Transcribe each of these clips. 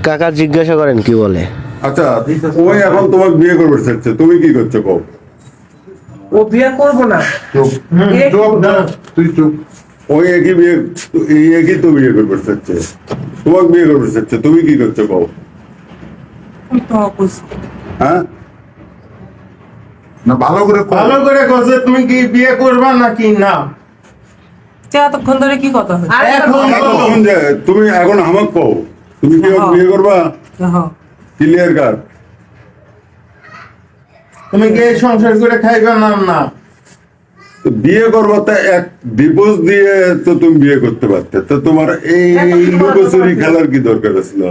কাকা জিজ্ঞাসা করেন কি বলে। আচ্ছা, ওই এখন তোমাকে বিয়ে করবে চাচ্ছে, তুমি কি করছো কও? ও বিয়ে করবো না। চুপ চুপ না, তুই চুপ। ওই একই তো বিয়ে করবে চাচ্ছে, তোমাকে বিয়ে করবে চাচ্ছে, তুমি কি করছো কও? হ্যাঁ না, ভালো করে কও। ভালো করে কইছে তুমি কি বিয়ে করবা নাকি না? এতক্ষণ ধরে কি কথা হয়? এখন যে তুমি এখন আমাকে কও, তুমি কি ওকে বিয়ে করবা? Clear cut. তুমি কি এই সংসার করে খাইবা না? না তো বিয়ে করবো তা এক ডিভোর্স দিয়ে তো তুমি বিয়ে করতে পারতে, তো তোমার এই লুকোচুরি খেলার কি দরকার ছিল?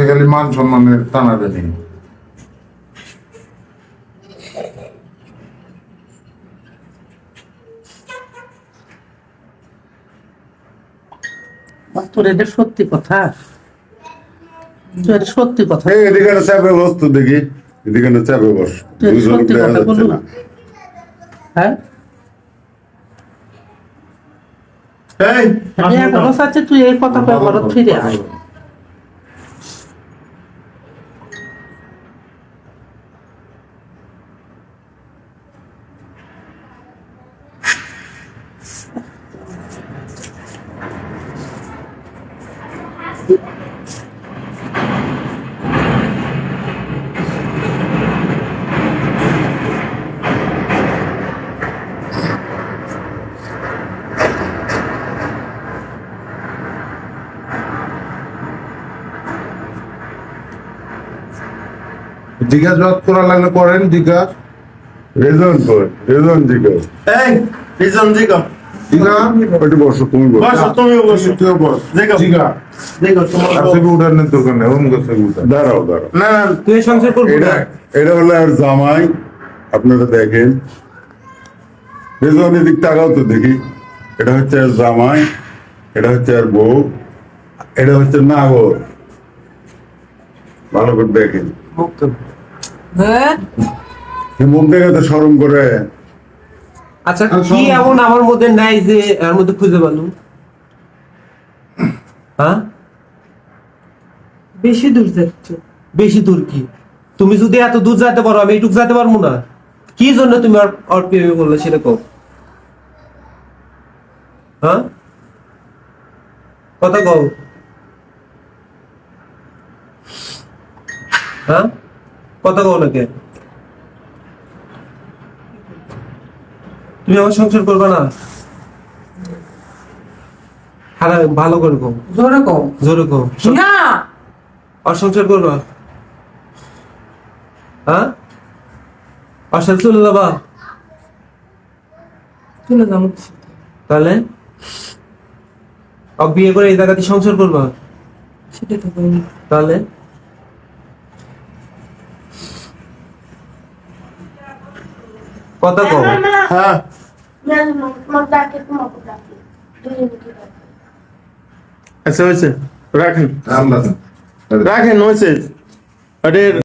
খালি মান সম্মানের টানাটা নেই। তোর এটা সত্যি কথা, তোর এটা সত্যি কথা। এই এদিকে একটা চাপে বস তো দেখি, এদিকে একটা চাপে বস, তুই দুই ঝলক সত্যি দেখা কথা যাচ্ছে বলু। না। হ্যাঁ, এই আমি এখনো চাচ্ছি তুই এই কথা কয়ে ঘরে ফিরে আয়। জিজ্ঞাসা করা লাগলে করেন জিজ্ঞাসা। রেজন কর, রেজন জিজ্ঞাস। এই রিজন জিগো একটু বসো, তুমি বসো। বসো, তুমিও বসো। তুইও বস। জিগো জিজ্ঞাসা। জিগো তোমার আর থেকে উঠানোর দরকার নেই, ওর কাছে উঠা। দাঁড়াও দাঁড়াও, না না তুই সংসার করবি এটা না? এটা হলো আর জামাই, আপনারা দেখেন। রেজন এদিক তাকাও তো দেখি, এটা হচ্ছে আর জামাই, এটা হচ্ছে আর বউ, এটা হচ্ছে নাগর। ভালো করে দেখেন, হ্যাঁ। এই মুখ দেখে তো শরম করে। আচ্ছা কি এমন আমার মধ্যে নাই যে এর মধ্যে খুঁজে পালু? হ্যাঁ, বেশি দূর যাচ্ছে। বেশি দূর কি? তুমি যদি এত দূর যেতে পারো আমি এইটুক যেতে পারবো না? কি জন্য তুমি ওর প্রেমে বললে সেটা কও। হ্যাঁ, কথা কও। হ্যাঁ, কথা কও নাকি? তুমি আমার সংসার করবে না? হ্যাঁ, ভালো করে কও, জোরে কও। জোরে কও। না, আর সংসার করবা? হ্যাঁ, আর সাথে চলে যাবা? চলে যাবো। তাহলে আর বিয়ে করে এই জায়গাতে সংসার করবা? সেটা তো করিনি। তাহলে কথা কও। হ্যাঁ আচ্ছা হয়েছে, রাখেন আমরা রাখেন হয়েছে। আরে